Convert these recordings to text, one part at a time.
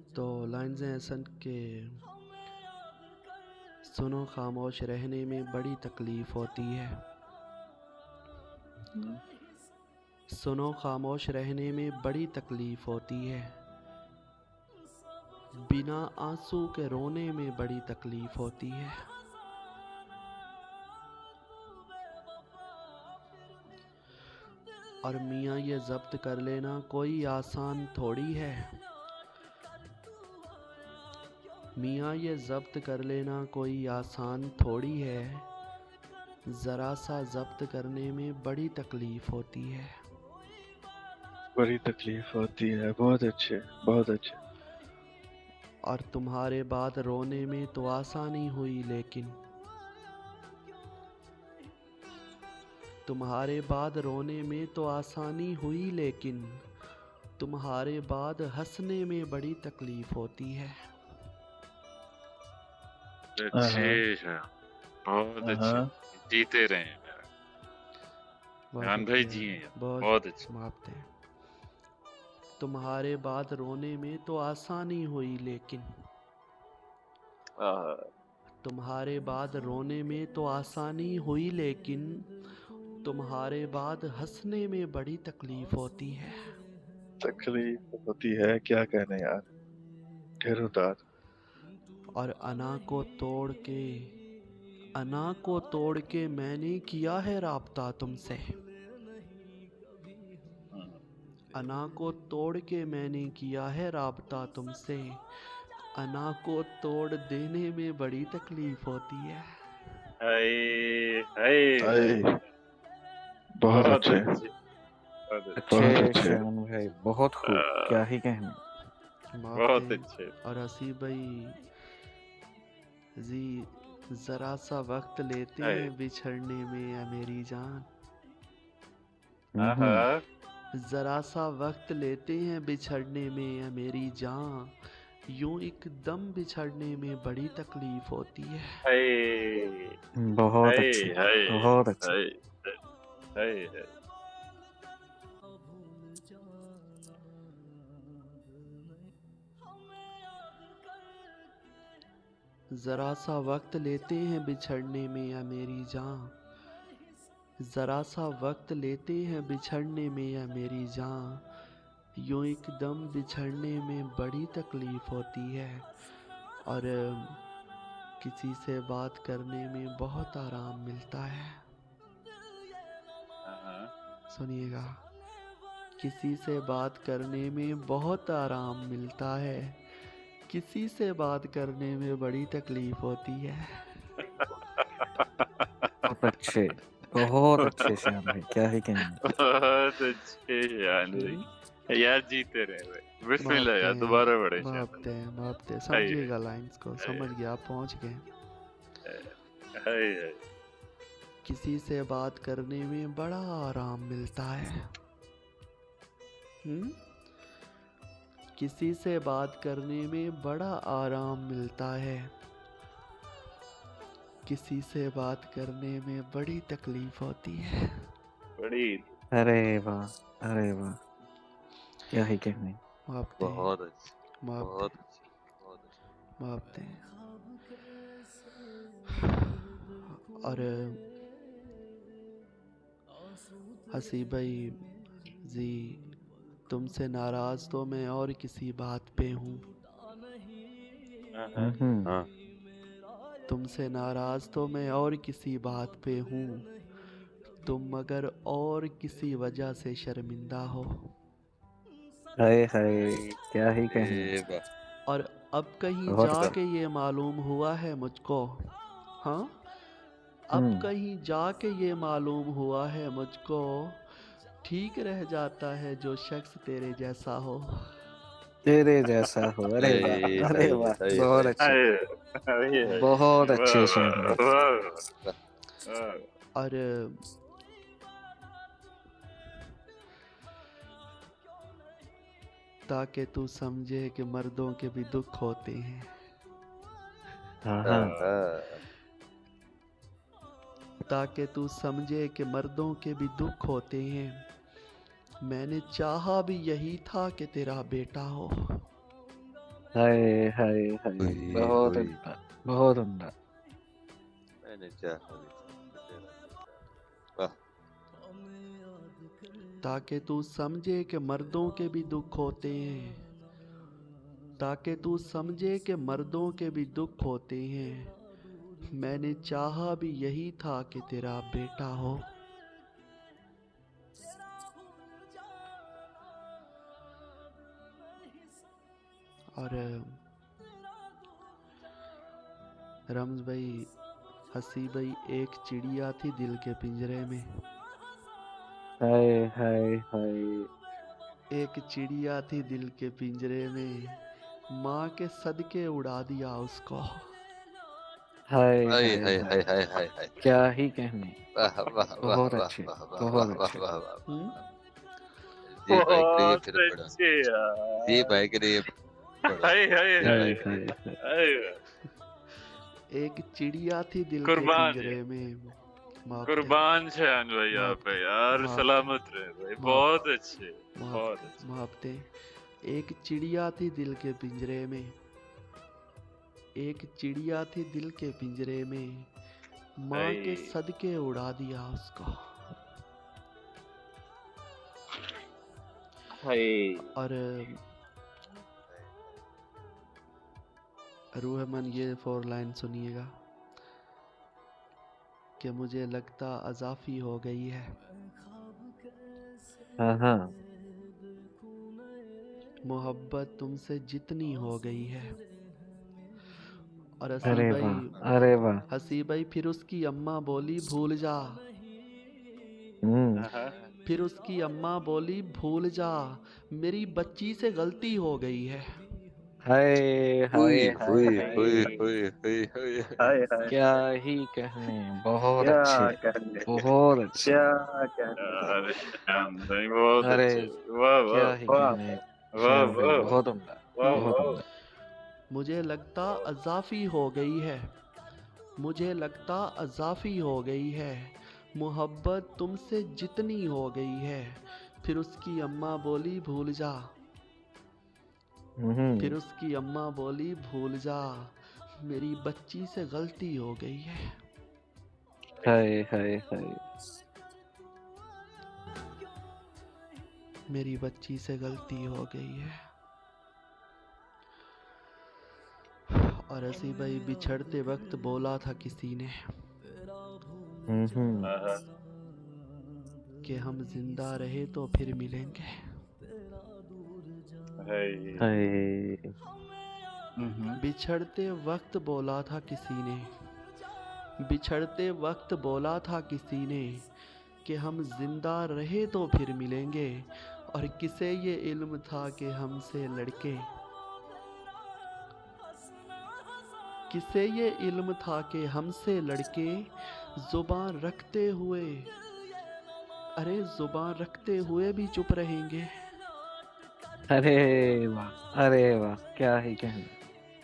तो लाइन्स हैं हसन के सुनो खामोश रहने में बड़ी तकलीफ़ होती है। हम्म, सुनो खामोश रहने में बड़ी तकलीफ़ होती है। बिना आंसू के रोने में बड़ी तकलीफ़ होती है। और मियाँ ये ज़ब्त कर लेना कोई आसान थोड़ी है। मियाँ ये ज़ब्त कर लेना कोई आसान थोड़ी है। ज़रा सा ज़ब्त करने में बड़ी तकलीफ़ होती है। बड़ी तकलीफ होती है। बहुत अच्छे, बहुत अच्छे। और तुम्हारे बाद रोने में तो आसानी हुई, लेकिन तुम्हारे बाद रोने में तो आसानी हुई, लेकिन तुम्हारे बाद हंसने में बड़ी तकलीफ़ होती है। अच्छे हाँ हैं, बहुत अच्छे। हाँ। जीते रहे मेरा बहुत जान भाई, शुक्रिया, जिए यार, बहुत बहुत अच्छे। माफ़ हैं। तुम्हारे बाद रोने में तो आसानी हुई, लेकिन आह, तुम्हारे बाद रोने में तो आसानी हुई, लेकिन तुम्हारे बाद हंसने में बड़ी तकलीफ होती है। तकलीफ होती है, क्या कहने यार। घेरोदार। और अना को तोड़ के मैंने किया है राब्ता तुमसे। हम्म, अना को तोड़ के मैंने किया है राब्ता तुमसे। अना को तोड़ देने में बड़ी तकलीफ होती है। हाय हाय हाय, आए, बहुत बहुत अच्छे, अच्छे, बहुत अच्छे। बहुत अच्छे अच्छे। श्याम भाई, बहुत खूब, आह, क्या ही कहने। मापते बहुत हैं। अच्छे। और हसी भाई जी, जरा सा वक्त लेते हाय, हैं बिछड़ने में या मेरी जान। हम्म। आहा, जरा सा वक्त लेते हैं बिछड़ने में या मेरी जान। यूं एकदम बिछड़ने में बड़ी तकलीफ होती है। हाय बहुत हाय अच्छे, हाय बहुत अच्छे। हाय हाय हाय। जरा सा वक्त लेते हैं बिछड़ने में या मेरी जान। जरा सा वक्त लेते हैं बिछड़ने में या मेरी जान। यूं एकदम बिछड़ने में बड़ी तकलीफ होती है। और किसी से बात करने में बहुत आराम मिलता है। आहा, सुनिएगा, किसी से बात करने में बहुत आराम मिलता है। किसी से बात करने में बड़ी तकलीफ होती है। बहुत अच्छे, बहुत अच्छे श्याम भाई, क्या ही कहने। बहुत अच्छे जान भाई। हम्म, यार जीते रहे भाई, बिस्मिल्लाह मापते यार, हैं, दोबारा बड़े शान। मापते हैं, मापते हैं। हाय समझिएगा लाइंस को, हाय समझ गया, आप पहुंच गए। हाय हाय। किसी से बात करने में बड़ा आराम मिलता है। हम्म, किसी से बात करने में बड़ा आराम मिलता है। किसी से बात करने में बड़ी तकलीफ होती है। बड़ी अरे वाह, अरे वाह, क्या ही कहने। मापते हैं, बहुत अच्छी, मापते बहुत हैं, अच्छी, बहुत अच्छी। मापते हैं। और हसी भाई जी, तुमसे नाराज तो मैं और किसी बात पे हूँ। हाँ हाँ हम्म। हाँ। तुमसे नाराज तो मैं और किसी बात पे हूँ। तुम मगर और किसी वजह से शर्मिंदा हो। हाय हाय, क्या ही कहने। ए बा, और अब कहीं बहुत अच्छे। जाके ये मालूम हुआ है मुझको, हाँ, अब हम्म। कहीं जाके ये मालूम हुआ है मुझको, ठीक रह जाता है जो शख्स तेरे जैसा हो। तेरे जैसा हो, अरे हाय वाह, अरे हाय वाह, हाय बहुत हाय अच्छे, हाय हाय हाय। बहुत वाह अच्छे श्याम वाह भाई। वाह वाह, वाह। और ताकि तू समझे कि मर्दों के भी दुख होते हैं। हाँ हाँ। आहा, ताकि तू समझे कि मर्दों के भी दुख होते हैं। मैंने चाहा भी यही था कि तेरा बेटा हो। हाय हाय हाय हुई बहुत हुई उम्दा बहुत उम्दा। मैंने चाहा भी तेरा दीदार। वाह ताकि तू समझे कि मर्दों के भी दुख होते हैं, ताकि तू समझे कि मर्दों के भी दुख होते हैं। मैंने चाहा भी यही था कि तेरा बेटा हो। और रम्ज भाई, हसी भाई, एक चिड़िया थी दिल के पिंजरे में। हाय हाय हाय एक चिड़िया थी दिल के पिंजरे में, माँ के सदके उड़ा दिया उसको। हाय हाय हाय हाय हाय हाय हाय हाय हाय क्या ही कहने। वाह वाह वाह बहुत वाह अच्छे वाह वाह बहुत वाह वाह अच्छे। वाह वाह। हम्म? जी भाई के लिए बहुत फिर पढ़ो। अच्छे जी यार। भाई के लिए पढ़ो। हाय हाय जी हाय भाई हाय के लिए। हाय हाय हाय। एक चिड़िया थी दिल के कुर्बान है, पिंजरे में। माफ थे, कुर्बान छान भाई माफ आप पे थे, यार, माफ थे, सलामत रहे भाई, माफ बहुत थे, अच्छे, माफ बहुत थे, अच्छे। माफ थे। एक चिड़िया थी दिल के पिंजरे में, एक चिड़िया थी दिल के पिंजरे में, माँ के हाय सदके उड़ा दिया उसको। हाय। और रूहमन, ये 4 लाइन सुनिएगा कि मुझे लगता अजाफी हो गई है, हाँ हाँ मोहब्बत तुमसे जितनी हो गई है। और अरे हाँ, वाह हसी भाई फिर उसकी अम्मा बोली भूल जा, हाँ। फिर उसकी अम्मा बोली भूल जा, मेरी बच्ची से गलती हो गई है। हाय हुई हाय हाय हुई हाय हुई हाय हुई हुई हुई। हाय हाय। क्या ही कहने। बहुत क्या अच्छे कहने, बहुत अच्छे। क्या कहने यार, श्याम भाई बहुत अरे अच्छे। वाह वाह क्या ही वाह कहने। वाह श्याम भाई वाह बहुत उम्दा वाह बहुत वाह। उम्दा। मुझे लगता अजाफी हो गई है, मुझे लगता अजाफी हो गई है, मोहब्बत तुमसे जितनी हो गई है। फिर उसकी अम्मा बोली भूल जा, फिर उसकी अम्मा बोली भूल जा, मेरी बच्ची से गलती हो गई है। हाय हाय हाय मेरी बच्ची से गलती हो गई है। और ऐसी भाई बिछड़ते वक्त बोला था किसी ने हम्म हाँ, कि हम जिंदा रहे तो फिर मिलेंगे। हाय। हाय बिछड़ते वक्त बोला था किसी ने, बिछड़ते वक्त बोला था किसी ने कि हम जिंदा रहे तो फिर मिलेंगे। और किसे ये इल्म था कि हमसे लड़के, किसे ये इल्म था कि हमसे लड़के जुबान रखते हुए, अरे जुबान रखते हुए भी चुप रहेंगे। अरे वाह क्या ही कहने।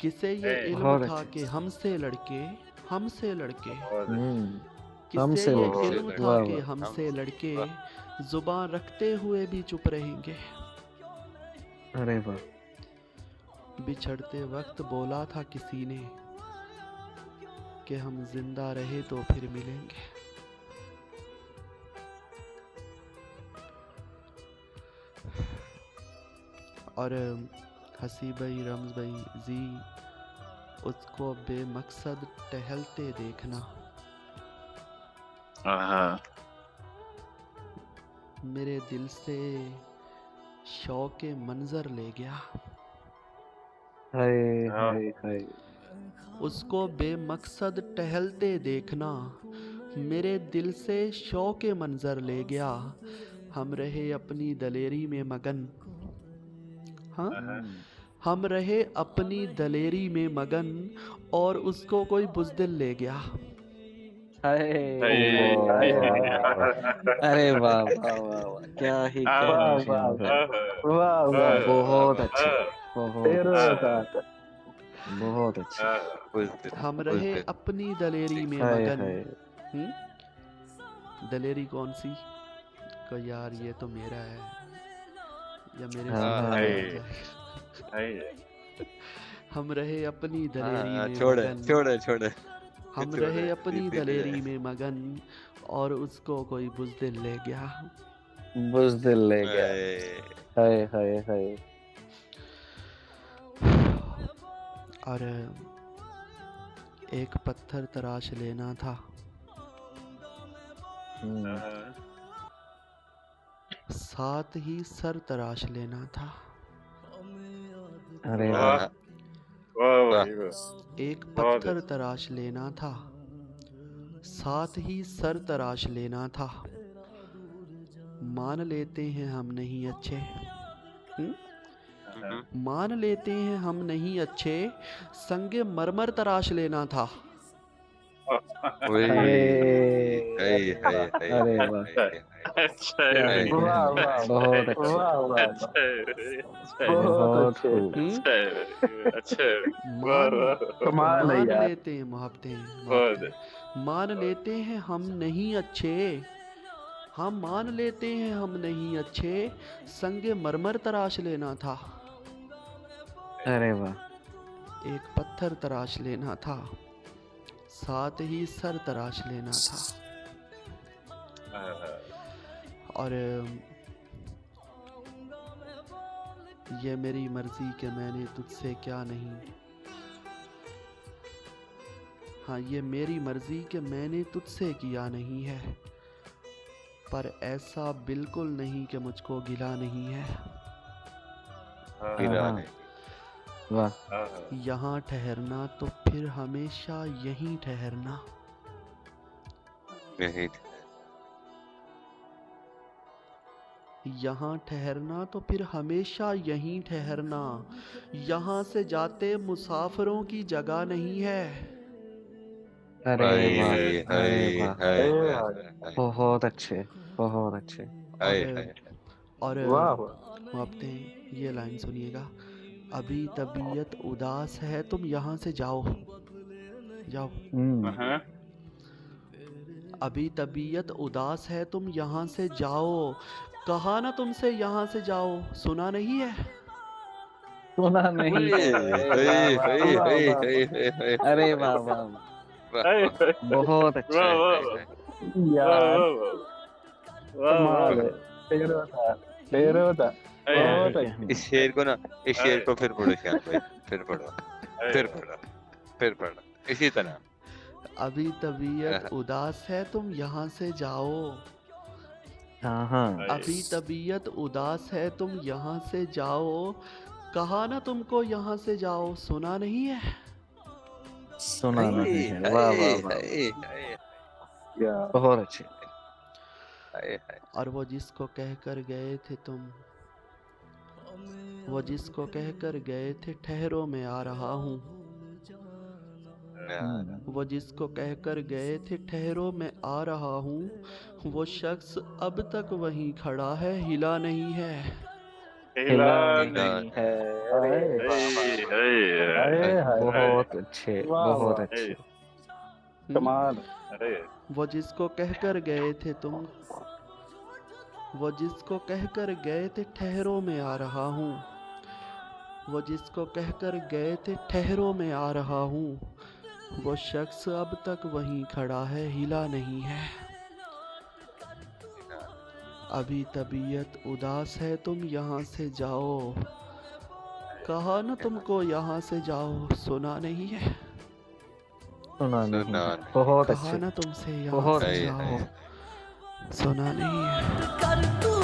किसे ये हाय, इल्म बहुत था अच्छे। कि हमसे लड़के, हमसे लड़के, बहुत अच्छे। किसे हमसे ये लड़के। इल्म था वाह कि वाह हमसे लड़के वाह। जुबान रखते हुए भी चुप रहेंगे। अरे वाह बिछड़ते वक्त बोला था किसी ने कि हम जिंदा रहे तो फिर मिलेंगे। और हसी भाई, रम्ज भाई जी, उसको बेमकसद टहलते देखना हाँ मेरे दिल से शौक मंजर ले गया। हाय हाँ। हाय हाय उसको बेमकसद टहलते देखना मेरे दिल से शौक मंजर ले गया। हम रहे अपनी दलेरी में मगन, हाँ, हम रहे अपनी दलेरी में मगन, और उसको कोई बुज़दिल ले गया। हाय हाय अरे वाह वाह वाह वाह क्या ही कहने वाह श्याम भाई। वाह वाह बहुत अच्छे बहुत अच्छे वाह। बहुत अच्छे। हम उस रहे दिन अपनी दलेरी में हाय मगन। हाय हम्म? दलेरी कौन सी? को यार ये तो मेरा है, या मेरे हाँ से हाँ गलती हाय हो हाँ जाएगी। हाय हम रहे अपनी दलेरी हाँ, में छोड़ मगन, छोड़ छोड़ हम छोड़ रहे अपनी दीदी दलेरी में मगन, और उसको कोई बुज़दिल ले गया। बुज़दिल ले गया। ए, हाय हाय हाय। और एक पत्थर तराश लेना था, साथ ही सर तराश लेना था। अरे वाह वाह। वाह वाह। भाई वाह। एक बहुत पत्थर तराश लेना था, साथ ही सर तराश लेना था। मान लेते हैं हम नहीं अच्छे, मान लेते हैं हम नहीं अच्छे, संगे मरमर तराश लेना था। ओए, अरे हाय हाय हाय अरे हाय वाह। हाय हाय अच्छा क्या है हाय। भाई, लिखा है? वाह बहुत अच्छे। वाह वाह अच्छा है भाई, अच्छा है, बहुत बहुत अच्छे। खूब। अच्छा है भाई, अच्छा है भाई। वाह मान वाह वाह, कमाल है मान यार। लेते हैं बहुत मान लेते हैं हम नहीं अच्छे, हम मान लेते हैं हम नहीं अच्छे, संगे मरमर तराश लेना था। अरे वाह। एक पत्थर तराश लेना था, साथ ही सर तराश लेना था। और ये मेरी मर्जी कि मैंने तुझसे क्या नहीं, हाँ ये मेरी मर्जी कि मैंने तुझसे किया नहीं है, पर ऐसा बिल्कुल नहीं कि मुझको गिला नहीं है। गिरा हाँ, नहीं। वाह। यहाँ ठहरना तो फिर हमेशा यहीं ठहरना, नहीं यहाँ ठहरना तो फिर हमेशा यहीं ठहरना, यहाँ से जाते मुसाफिरों की जगह नहीं है। अरे हाय वाह। हाय अरे वाह। हाय अरे हाय भाई, बहुत अच्छे। बहुत अच्छे। हाय और हाय। और वाह वाह। आपने ये लाइन सुनिएगा, अभी तबीयत उदास है तुम यहाँ से जाओ, जाओ। अभी तबीयत उदास है तुम यहाँ से जाओ, कहा ना तुमसे यहाँ से जाओ, सुना नहीं है। सुना नहीं है। हाय वाह हाय वाह। हाय वाह हाय हाय हाय। अरे वाह वाह। बहुत अच्छे। वाह वाह हाय यार वाह कमाल है। तेरो था, तेरो था। बहुत हाय। अच्छे। इस शेर को ना, इस शेर को फिर पढ़ो श्याम भाई, फिर पढ़ो, फिर पढ़ो, फिर पढ़ो इसी तरह। अभी तबीयत उदास है तुम यहाँ से जाओ, हाँ हाँ। अभी तबीयत उदास है तुम यहाँ से जाओ, कहा ना तुमको यहाँ से जाओ, सुना नहीं है। सुना नहीं है। हाय वाह वाह वाह। हाय हाय यार बहुत अच्छे। हाय हाय। और वो जिसको कहकर गए थे तुम, वो जिसको कहकर गए थे ठहरो मैं आ रहा हूँ, वो जिसको कहकर गए थे ठहरो मैं आ रहा हूँ, वो शख्स अब तक वहीं खड़ा है, हिला नहीं है। हिला नहीं है। अरे अरे हाय, बहुत अच्छे। वाह बहुत वाह, अच्छे। कमाल। वो जिसको कहकर गए थे तुम, वो जिसको कहकर गए थे ठहरो मैं आ रहा हूँ, वो जिसको कहकर गए थे ठहरो मैं आ रहा हूँ, वो शख्स अब तक वहीं खड़ा है, हिला नहीं है। अभी तबीयत उदास है तुम यहाँ से जाओ, कहा न तुमको यहाँ से जाओ, सुना नहीं है। सुना नहीं सुना है। नहीं। बहुत कहा अच्छे। न तुमसे यहाँ बहुत से हाय जाओ, हाय। सुना नहीं है। कर तू